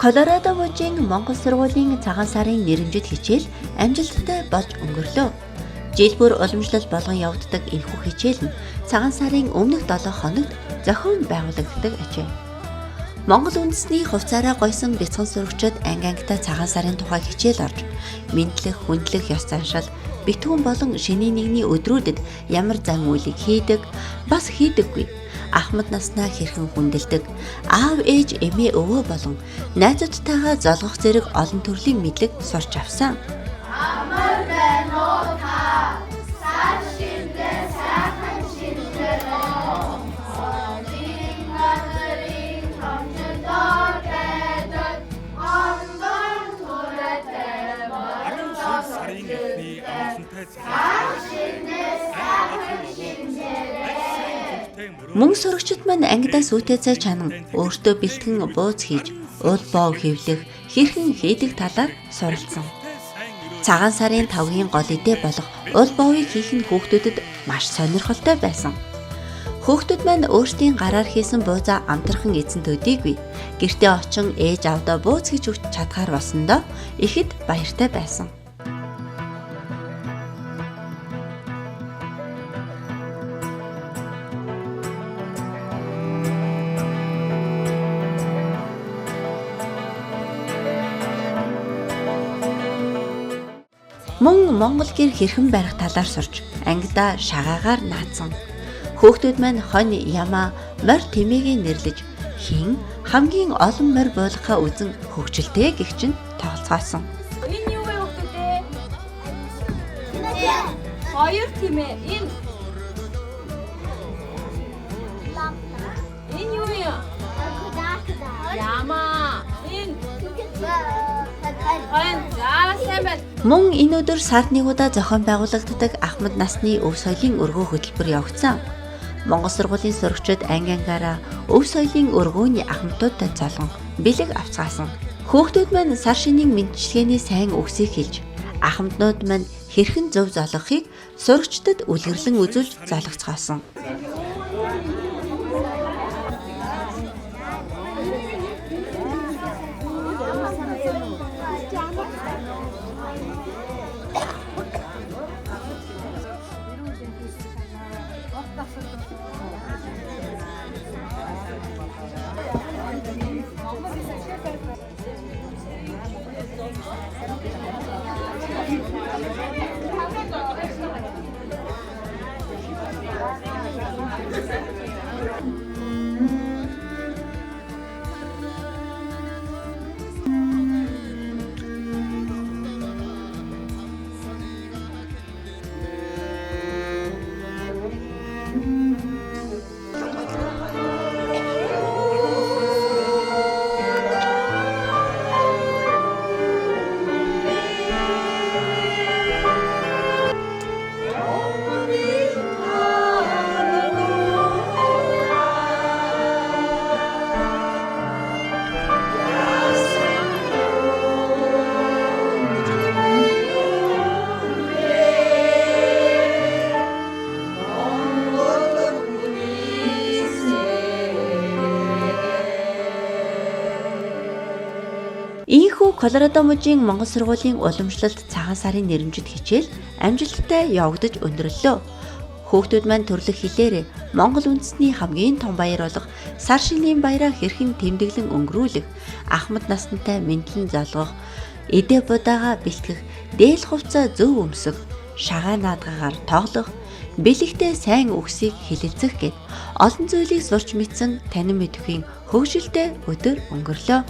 Колорадо мужийн Монгол сургуулийн цагаан сарын нэрэмжит хичээл амжилттай болж өнгөрлөө. Жил бүр уламжлал болгон явагддаг энэхүү хичээл нь цагаан сарын өмнөх 7 хоногт зохион байгуулагддаг ажээ. Монгол үндэсний хувцаараа гойсон бяцхан сурагчид анги-ангитай цагаан сарын тухай хичээл орж, мэдлэх, хүндлэх ёс заншил, битгүүн болон шинийн нэгний өдрүүдэд ямар зан үйлийг хийдэг, бас хийдэггүй, ахмад наснаа хэрхэн хүндэлдэг, аав ээж эмээ өвөө болон найзуудтайгаа золгох зэрэг олон төрлийн мэдлэг сурч авсан. Амар байна уу та? Сар шиндээ сайхан шинжлээ. Одын газрын томчдоор байдаг онгон туратай болоо. Сарын эхний амттай Сар шиндээ сайхан шинжлээ. Мөн сурагчид маань ангидаа сүйтэй цай чанан өөртөө бэлтгэн бууз хийж, уул боо хэвлэх, хэрхэн хийдэг талаар суралцсан. Цагаан сарын 5-гийн гол идэ болох уул боовыг хийх нь хүүхдүүдэд маш сонирхолтой байсан. Хүүхдүүд маань өөрсдийн гараар хийсэн буузаа амтрхан эзэн төдийгүй. Гэртээ очин ээж авдаа бууз хийж өгч чадхаар болсондоо ихэд баяртай байсан. Мөн Монгол гэр хэрхэн барих талаар сурч, ангидаа шагаагаар наацсан. Хүүхдүүд маань хонь ямаа морь тэмээгийн нэрлэж, хин хамгийн олон морь буулгахаа үзэн хөгжилтэй гэх чинь тооцоосон. Энэ юу вэ хүүхдүүдээ? Хоёр тэмээ. Энэ юу вэ? Ямаа. Мөн энэ өдөр сард нэг удаа зохион байгуулагддаг ахмад насны өв соёлын өргөө хөтөлбөр явагдсан. Монгол сургуулийн сурагчид анги-ангаараа өв соёлын өргөөний ахмадуудтай залган бэлэг авцгаасан. Хүүхдүүд маань сар шинийн мэндчилгээний сайн үгсийг хэлж, ахмаднууд маань хэрхэн зөв золгохыг сурагчдад үлгэрлэн үзүүлж залгацгаасан. Ийхүү Колорадо мужийн Монгол сургуулийн уламжлалт цагаан сарын нэрэмжит хичээл амжилттай явагдаж өндөрлөө. Хүүхдүүд маань төрлөх хэлээр Монгол үндэсний хамгийн том баяр болох сар шинийн баяраа хэрхэн тэмдэглэн өнгөрүүлэх, ахмад наснтай мэдлэн залгах, эдээ будаагаа бэлтгэх, дээл хувцас зөв өмсөх, шагаа наадгаагаар тоглох, бэлэгтэй сайн үгсийг хэлэлцэх гэд олон зүйлийг сурч мэдсэн танин мэдхийн хөгжилтэй өдөр өнгөрлөө.